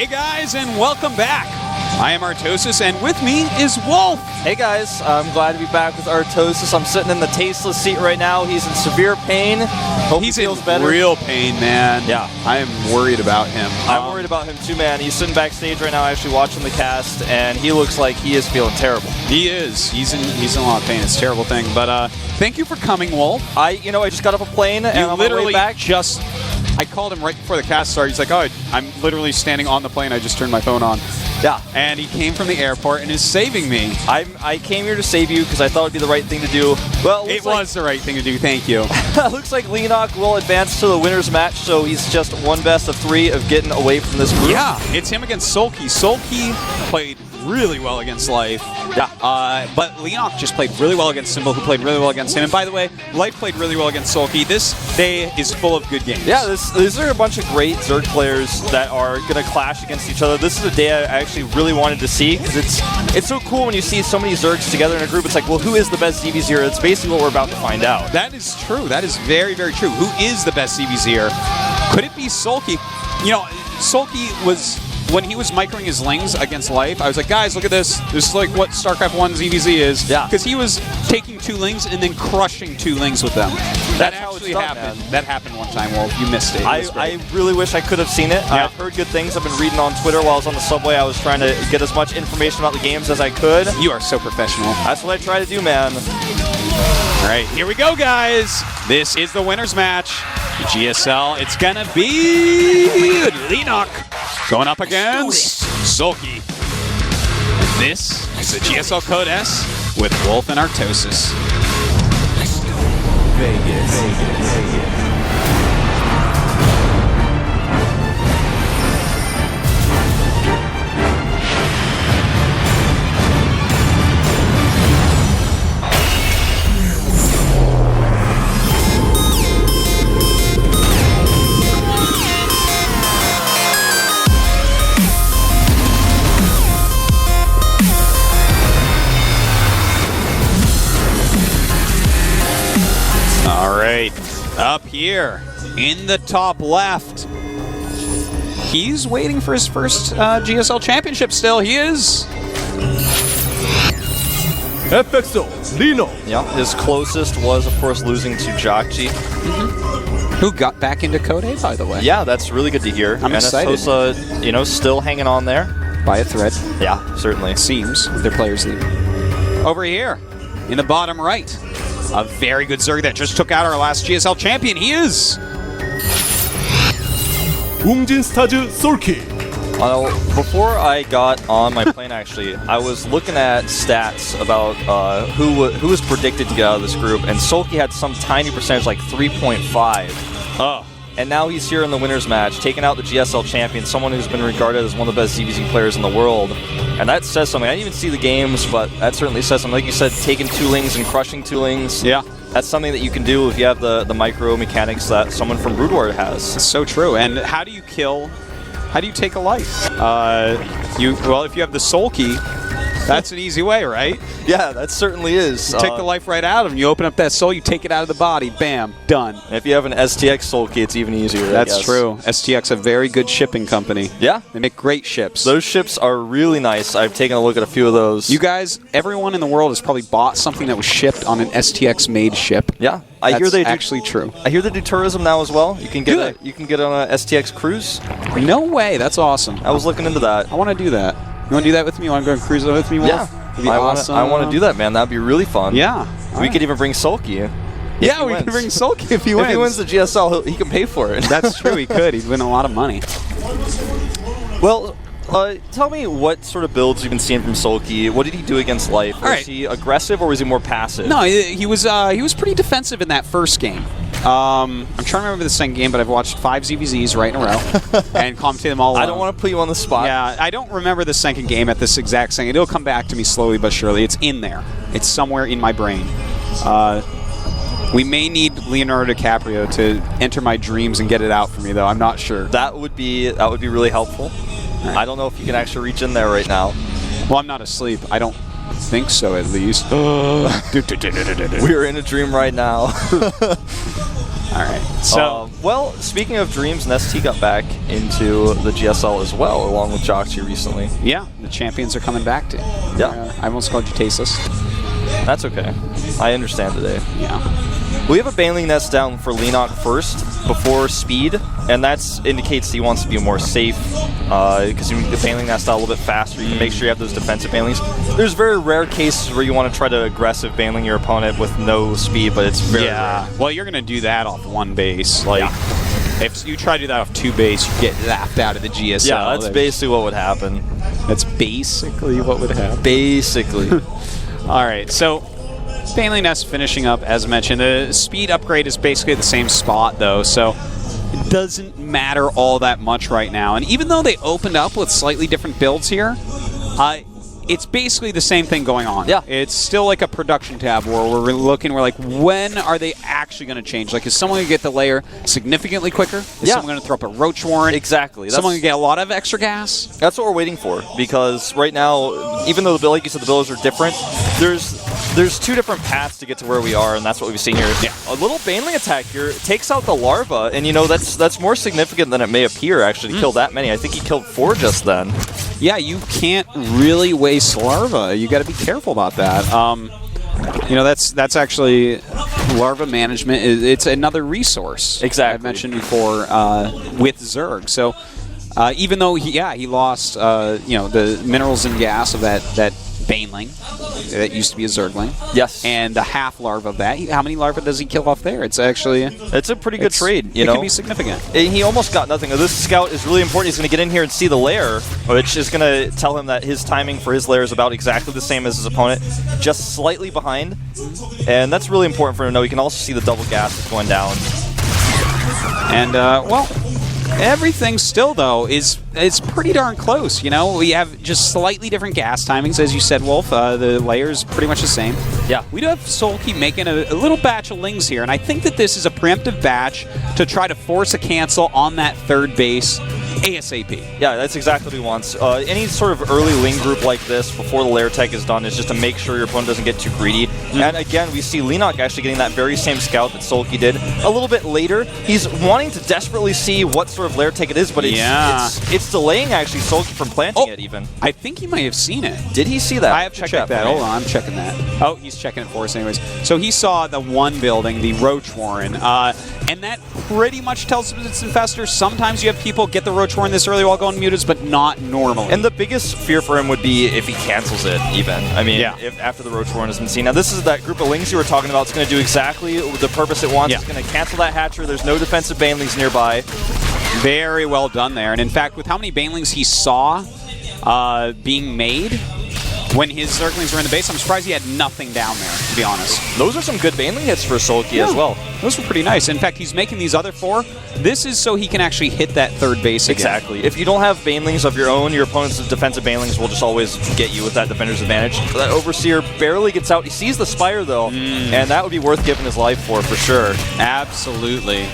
Hey guys, and welcome back. I am Artosis, and with me is Wolf. Hey guys, I'm glad to be back with Artosis. I'm sitting in the tasteless seat right now. He's in severe pain. Hope he feels better. Real pain, man. Yeah. I am worried about him. I'm worried about him too, man. He's sitting backstage right now actually watching the cast, and he looks like he is feeling terrible. He is. He's in a lot of pain. It's a terrible thing. But thank you for coming, Wolf. I just got off a plane, and on my way back, I called him right before the cast started. He's like, oh, I'm literally standing on the plane. I just turned my phone on. Yeah. And he came from the airport and is saving me. I came here to save you because I thought it would be the right thing to do. Well, it was the right thing to do. Thank you. Looks like Leenock will advance to the winner's match, so he's just one best of three of getting away from this group. Yeah, it's him against Soulkey. Soulkey played really well against Life. Yeah. But Leenock just played really well against Symbol, who played really well against him. And by the way, Life played really well against Soulkey. This day is full of good games. Yeah, these are a bunch of great Zerg players that are going to clash against each other. This is a day I actually really wanted to see, because it's so cool when you see so many Zergs together in a group. It's like, well, who is the best ZVZer? It's basically what we're about to find out. That is true. That is very, very true. Who is the best ZVZer? Could it be Soulkey? You know, Soulkey was... When he was microing his Lings against Life, I was like, guys, look at this. This is like what StarCraft 1 ZVZ is. Yeah. Because he was taking 2 Lings and then crushing 2 Lings with them. That actually happened. Man. That happened one time, Wolf. You missed it. I really wish I could have seen it. Yeah. I've heard good things. I've been reading on Twitter while I was on the subway. I was trying to get as much information about the games as I could. You are so professional. That's what I try to do, man. All right, here we go, guys. This is the winner's match. GSL, it's gonna be Leenock going up against Soulkey. This is the GSL Code S with Wolf and Artosis. Vegas. Up here in the top left, he's waiting for his first GSL championship still. He is. FXO, Leenock. Yeah, his closest was, of course, losing to Jockji. Who got back into Code A, by the way. Yeah, that's really good to hear. I'm excited. Sosa, still hanging on there. By a thread. Yeah, certainly. It seems, with their players leaving. Over here, in the bottom right, a very good Zerg that just took out our last GSL champion. He is Soulkey. Before I got on my plane, actually, I was looking at stats about who was predicted to get out of this group, and Soulkey had some tiny percentage, like 3.5. Oh. And now he's here in the winner's match, taking out the GSL champion, someone who's been regarded as one of the best ZVZ players in the world. And that says something. I didn't even see the games, but that certainly says something. Like you said, taking 2 Lings and crushing 2 Lings. Yeah. That's something that you can do if you have the micro mechanics that someone from Brood War has. It's so true. And how do you take a life? If you have the Soulkey, that's an easy way, right? Yeah, that certainly is. You take the life right out of him. You open up that soul, you take it out of the body. Bam, done. And if you have an STX Soulkey, it's even easier. That's true. STX, a very good shipping company. Yeah. They make great ships. Those ships are really nice. I've taken a look at a few of those. You guys, everyone in the world has probably bought something that was shipped on an STX-made ship. Yeah. I hear they actually true. I hear they do tourism now as well. You can get on a STX cruise. No way. That's awesome. I was looking into that. I want to do that. You want to do that with me? You want to go and cruise with me, Wolf? Yeah. That'd be awesome. I want to do that, man. That'd be really fun. Yeah. We could even bring Soulkey. Yeah, we can bring Soulkey if he wins. If he wins the GSL, he can pay for it. That's true. He could. He'd win a lot of money. Well, tell me what sort of builds you've been seeing from Soulkey. What did he do against Life? Was he aggressive or was he more passive? No, he was pretty defensive in that first game. I'm trying to remember the second game, but I've watched 5 ZVZs right in a row and commentated them all along. I don't want to put you on the spot. Yeah, I don't remember the second game at this exact second. It'll come back to me slowly but surely. It's in there. It's somewhere in my brain. We may need Leonardo DiCaprio to enter my dreams and get it out for me, though. I'm not sure. That would be really helpful. Right. I don't know if you can actually reach in there right now. Well, I'm not asleep. I don't think so, at least. We're in a dream right now. All right. So, well, speaking of dreams, NST got back into the GSL as well, along with Joxy recently. yeah, the champions are coming back to. Yeah. I almost called you tasteless. That's okay. I understand today. Yeah. We have a Baneling nest down for Leenock first, before Speed, and that indicates he wants to be more safe, because you can Baneling nest out a little bit faster. You can make sure you have those defensive Banelings. There's very rare cases where you want to try to aggressive Baneling your opponent with no speed, but it's very rare. Well, you're going to do that off one base. Like, if you try to do that off two base, you get laughed out of the GSL. Yeah, that's basically what would happen. That's basically what would happen. Basically. All right, so Baneling Nest finishing up, as mentioned. The speed upgrade is basically the same spot, though, so it doesn't matter all that much right now. And even though they opened up with slightly different builds here, it's basically the same thing going on. Yeah. It's still like a production tab where we're looking, we're like, when are they actually going to change? Like, is someone going to get the layer significantly quicker? Is someone going to throw up a Roach Warren? Exactly. Someone going to get a lot of extra gas? That's what we're waiting for, because right now, even though, like you said, the builds are different, there's two different paths to get to where we are, and that's what we've seen here. Yeah. A little Baneling attack here takes out the larva, and you know, that's more significant than it may appear, actually, to kill that many. I think he killed 4 just then. Yeah, you can't really waste larva. You got to be careful about that. You know, that's actually larva management. It's another resource. Exactly. I've mentioned before with Zerg. So even though he lost you know, the minerals and gas of that Baneling that used to be a Zergling. Yes. And the half larva of that. How many larvae does he kill off there? It's actually it's a pretty good trade. You it know, can be significant. He almost got nothing. This scout is really important. He's going to get in here and see the lair, which is going to tell him that his timing for his lair is about exactly the same as his opponent, just slightly behind. And that's really important for him to know. He can also see the double gas is going down. And well, everything still, though, is pretty darn close. You know, we have just slightly different gas timings, as you said, Wolf. The layer's pretty much the same. Yeah. We do have Soulkey making a little batch of Lings here, and I think that this is a preemptive batch to try to force a cancel on that third base ASAP. Yeah, that's exactly what he wants. Any sort of early Ling group like this before the lair tech is done is just to make sure your opponent doesn't get too greedy. And again, we see Leenock actually getting that very same scout that Soulkey did a little bit later. He's wanting to desperately see what sort of lair tech it is, but it's delaying actually Soulkey from planting it even. I think he might have seen it. Did he see that? I have to check that. Hold on, I'm checking that. Oh, he's checking it for us anyways. So he saw the one building, the Roach Warren, and that pretty much tells us it's Infestor. Sometimes you have people get the Roach Warren this early while going muted, but not normally. And the biggest fear for him would be if he cancels it even. I mean, if after the Roach Warren has been seen. Now this is that group of Lings you were talking about. It's going to do exactly the purpose it wants. It's going to cancel that hatchery. There's no defensive Banelings nearby. Very well done there. And in fact, with how many Banelings he saw being made when his Zerglings were in the base, I'm surprised he had nothing down there, to be honest. Those are some good Baneling hits for Soulkey as well. Those were pretty nice. In fact, he's making these other 4. This is so he can actually hit that third base again. Exactly. If you don't have Banelings of your own, your opponent's defensive Banelings will just always get you with that defender's advantage. That Overseer barely gets out. He sees the Spire, though, and that would be worth giving his life for sure. Absolutely.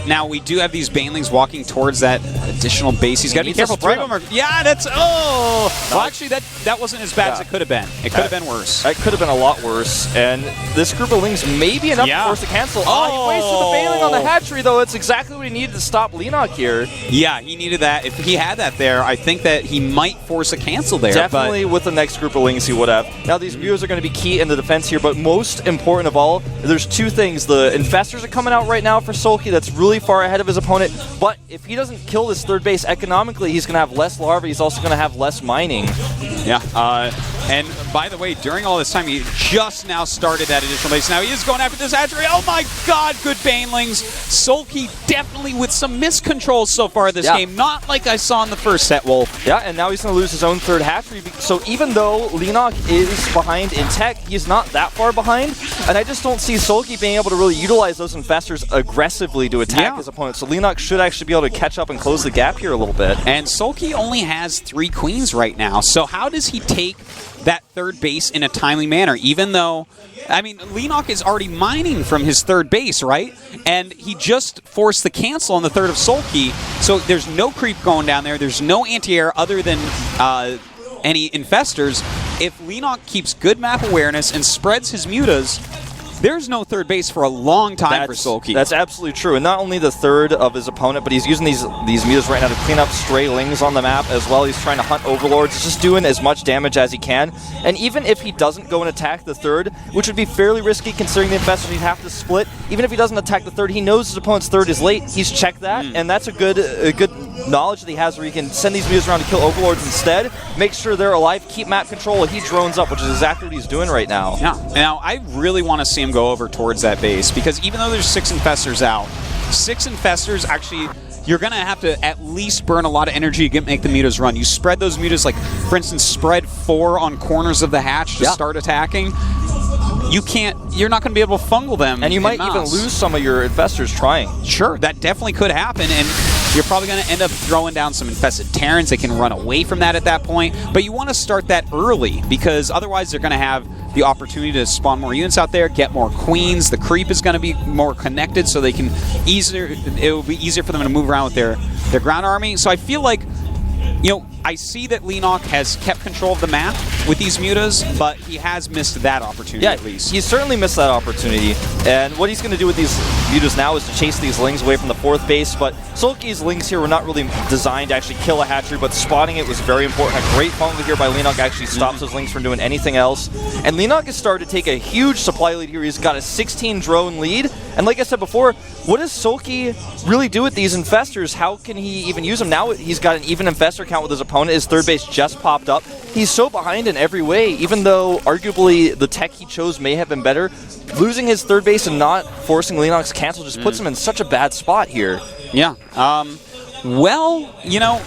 Now, we do have these Banelings walking towards that additional base. He's got to be careful. 3 of them are... Yeah, that's... Oh! Well, actually, that wasn't as bad as it could have been. It could have been worse. That could have been a lot worse. And this group of Lings may be enough to force a cancel. Oh, he wasted the Baneling on the hatchery, though. It's exactly what he needed to stop Leenock here. Yeah, he needed that. If he had that there, I think that he might force a cancel there. Definitely with the next group of Lings he would have. Now, these viewers are going to be key in the defense here, but most important of all, there's 2 things. The Infestors are coming out right now for Soulkey. That's really far ahead of his opponent. But if he doesn't kill this third base, economically, he's going to have less larvae. He's also going to have less mining. Yeah. And by the way, during all this time, he just now started that additional base. Now he is going after this hatchery. Oh my god, good Banelings. Soulkey definitely with some miscontrols so far this game. Not like I saw in the first set, Wolf. Yeah, and now he's going to lose his own third hatchery. So even though Leenock is behind in tech, he's not that far behind. And I just don't see Soulkey being able to really utilize those Infestors aggressively to attack his opponent. So Leenock should actually be able to catch up and close the gap here a little bit. And Soulkey only has 3 queens right now. So how does he take that third base in a timely manner, even though, I mean, Leenock is already mining from his third base, right? And he just forced the cancel on the third of Soulkey, so there's no creep going down there. There's no anti-air other than any Infestors. If Leenock keeps good map awareness and spreads his mutas, there's no third base for a long time for Soulkey. That's absolutely true. And not only the third of his opponent, but he's using these mutas right now to clean up stray lings on the map as well. He's trying to hunt overlords. He's just doing as much damage as he can. And even if he doesn't go and attack the third, which would be fairly risky considering the infestors he'd have to split, even if he doesn't attack the third, he knows his opponent's third is late. He's checked that, and that's a good knowledge that he has where he can send these mutas around to kill overlords instead, make sure they're alive, keep map control while he drones up, which is exactly what he's doing right now. Yeah. Now, I really want to see him go over towards that base, because even though there's 6 infestors out, 6 infestors actually, you're going to have to at least burn a lot of energy to make the mutas run. You spread those mutas, like, for instance, spread 4 on corners of the hatch to start attacking. You're not going to be able to fungal them. And you might even lose some of your infestors trying. Sure, that definitely could happen, and you're probably going to end up throwing down some infested Terrans. They can run away from that at that point, but you want to start that early, because otherwise they're going to have the opportunity to spawn more units out there, get more queens. The creep is going to be more connected, so they can it will be easier for them to move around with their ground army. So I feel like, you know, I see that Leenock has kept control of the map with these mutas, but he has missed that opportunity at least. He's certainly missed that opportunity. And what he's going to do with these mutas now is to chase these lings away from the 4th base. But Soulkey's lings here were not really designed to actually kill a hatchery, but spotting it was very important. A great fungal here by Leenock actually stops those lings from doing anything else. And Leenock has started to take a huge supply lead here. He's got a 16 drone lead. And like I said before, what does Soulkey really do with these infestors? How can he even use them? Now he's got an even infestor count with his opponent. His 3rd base just popped up. He's so behind in every way, even though arguably the tech he chose may have been better. Losing his 3rd base and not forcing Leenock's cancel just puts him in such a bad spot here. Yeah. Well, you know,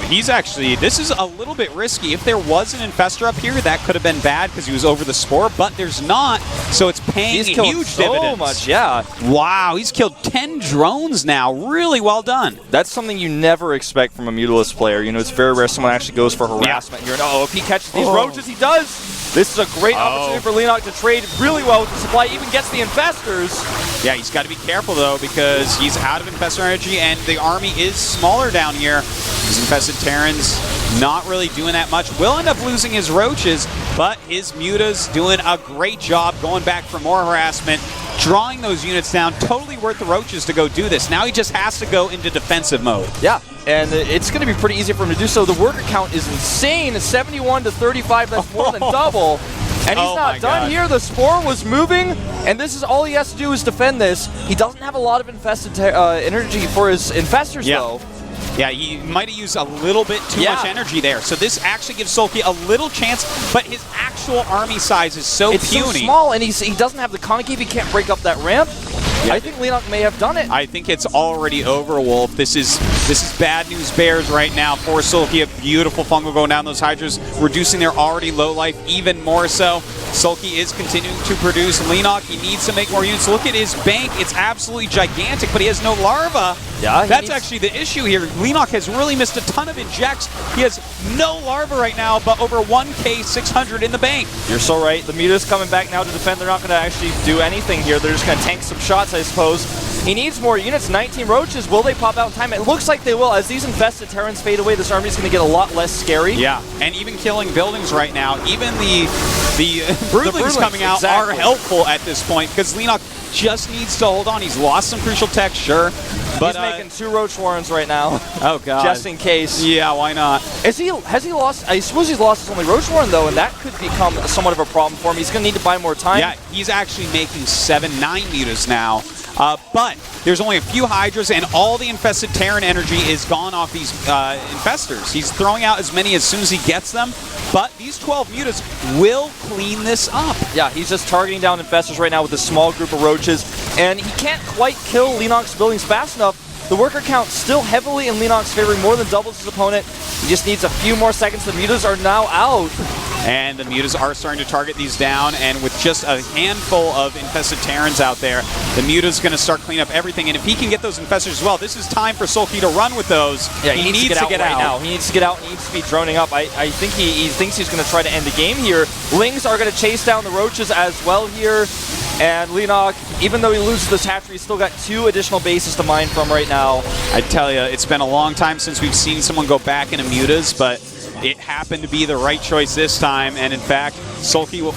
he's actually, this is a little bit risky. If there was an infestor up here, that could have been bad because he was over the spore, but there's not, so it's paying huge dividends. So much, yeah. Wow, he's killed 10 drones now. Really well done. That's something you never expect from a mutalist player. You know, it's very rare someone actually goes for harassment here. And if he catches these roaches, he does. This is a great opportunity for Leenock to trade really well with the supply, even gets the infestors. Yeah, he's got to be careful, though, because he's out of infestor energy, and the army is smaller down here. These infested Terrans not really doing that much. Will end up losing his roaches, but his mutas doing a great job going back for more harassment, drawing those units down. Totally worth the roaches to go do this. Now he just has to go into defensive mode. Yeah, and it's going to be pretty easy for him to do so. The worker count is insane. 71 to 35, that's more than double. And he's not done here. The spore was moving, and this is all he has to do is defend this. He doesn't have a lot of infested energy for his infestors, though. Yeah, he might have used a little bit too much energy there. So this actually gives Soulkey a little chance, but his actual army size is so puny. It's so small, and he doesn't have the concave. He can't break up that ramp. I think Leenock may have done it. I think it's already over, Wolf. This is bad news bears right now for Soulkey. A beautiful fungal going down those Hydras, reducing their already low life even more so. Soulkey is continuing to produce. Leenock, he needs to make more units. Look at his bank. It's absolutely gigantic, but he has no larva. Yeah, that's actually the issue here. Leenock has really missed a ton of injects. He has no larva right now, but over 1K 600 in the bank. You're so right. The muta's coming back now to defend. They're not going to actually do anything here. They're just going to tank some shots, I suppose. He needs more units. 19 roaches. Will they pop out in time? It looks like they will. As these infested Terrans fade away, this army is going to get a lot less scary. Yeah, and even killing buildings right now, even the Broodlings coming out are helpful at this point, because Leenock just needs to hold on. He's lost some crucial tech, sure. But he's making 2 Roach Warrens right now. Oh, God. Just in case. Yeah, why not? Has he lost? I suppose he's lost his only Roach Warren, though, and that could become somewhat of a problem for him. He's going to need to buy more time. Yeah, he's actually making 7-9 mutas now. But there's only a few Hydras, and all the infested Terran energy is gone off these infestors. He's throwing out as many as soon as he gets them, but these 12 mutas will clean this up. Yeah, he's just targeting down infestors right now with a small group of roaches, and he can't quite kill Leenock's buildings fast enough. The worker count still heavily in Leenock's favor, more than doubles his opponent. He just needs a few more seconds. The mutas are now out. And the mutas are starting to target these down, and with just a handful of infested Terrans out there, the muta's going to start cleaning up everything. And if he can get those infestors as well, this is time for Soulkey to run with those. Yeah, he needs to get out right now. He needs to get out. He needs to be droning up. I think he thinks he's going to try to end the game here. Lings are going to chase down the roaches as well here. And Leenock, even though he loses this hatchery, he's still got 2 additional bases to mine from right now. I tell you, it's been a long time since we've seen someone go back into mutas, but it happened to be the right choice this time. And in fact, Soulkey will...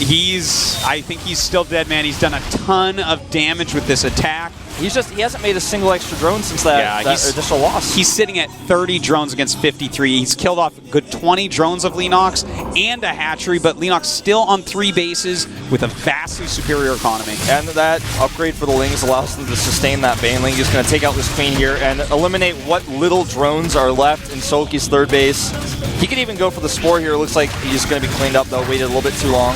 I think he's still dead, man. He's done a ton of damage with this attack. He hasn't made a single extra drone since that initial loss. He's sitting at 30 drones against 53. He's killed off a good 20 drones of Leenock's and a hatchery, but Leenock's still on 3 bases with a vastly superior economy. And that upgrade for the Lings allows them to sustain that Baneling. He's going to take out this Queen here and eliminate what little drones are left in Soulkey's 3rd base. He could even go for the Spore here. It looks like he's going to be cleaned up, though. Waited a little bit too long.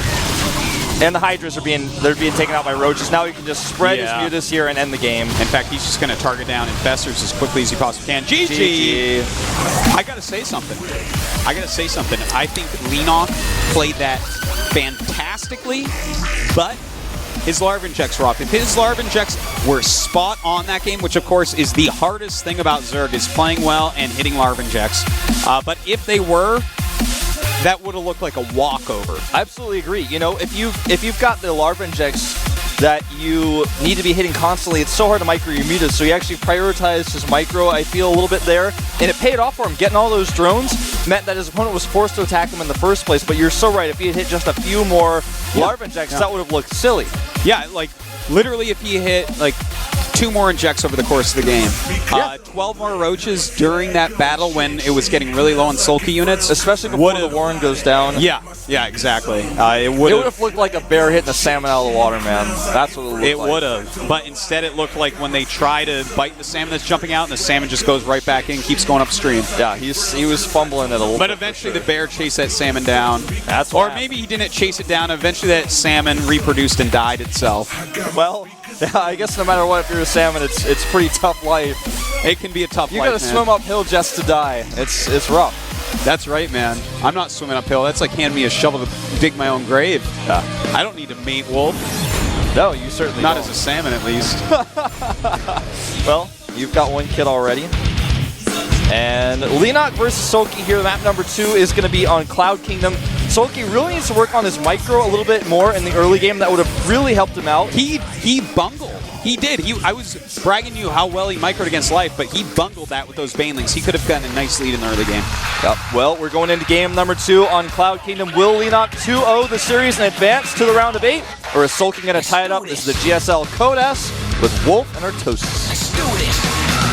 And the Hydras are being taken out by Roaches. Now he can just spread his mutas here and end the game. In fact, he's just going to target down Infestors as quickly as he possibly can. GG! I got to say something. I think Leenock played that fantastically, but his Larva Injects were off. If his Larva Injects were spot on that game, which of course is the hardest thing about Zerg, is playing well and hitting Larva Injects. But if they were, that would have looked like a walkover. I absolutely agree. You know, if you've got the Larva Injects that you need to be hitting constantly, it's so hard to micro your mutas, so he actually prioritized his micro, I feel, a little bit there, and it paid off for him. Getting all those drones meant that his opponent was forced to attack him in the first place, but you're so right. If he had hit just a few more Larva Injects, that would have looked silly. Yeah, like, literally if he hit, like, 2 more injects over the course of the game. 12 more Roaches during that battle when it was getting really low on Soulkey units. Especially before the Warren goes down. Yeah, exactly. It would have looked like a bear hitting a salmon out of the water, man. That's what it looked like. It would have. But instead it looked like when they try to bite the salmon that's jumping out and the salmon just goes right back in, keeps going upstream. Yeah, he was fumbling it a little bit. But eventually the bear chased that salmon down. Or maybe he didn't chase it down. Eventually that salmon reproduced and died itself. Well, yeah, I guess no matter what, if you're a salmon, it's pretty tough life. It can be a tough life, You gotta swim uphill just to die. It's rough. That's right, man. I'm not swimming uphill. That's like handing me a shovel to dig my own grave. I don't need to mate wolf. No, you certainly not don't. As a salmon, at least. Well, you've got 1 kid already. And Leenock versus Soulkey here. Map number 2 is going to be on Cloud Kingdom. Soulkey really needs to work on his micro a little bit more in the early game. That would have really helped him out. He bungled. He did. I was bragging you how well he microed against Life, but he bungled that with those Banelings. He could have gotten a nice lead in the early game. Yep. Well, we're going into game number 2 on Cloud Kingdom. Will Leenock 2-0 the series and advance to the round of 8? Or is Soulkey going to tie it up? This is the GSL Code S with Wolf and Artosis.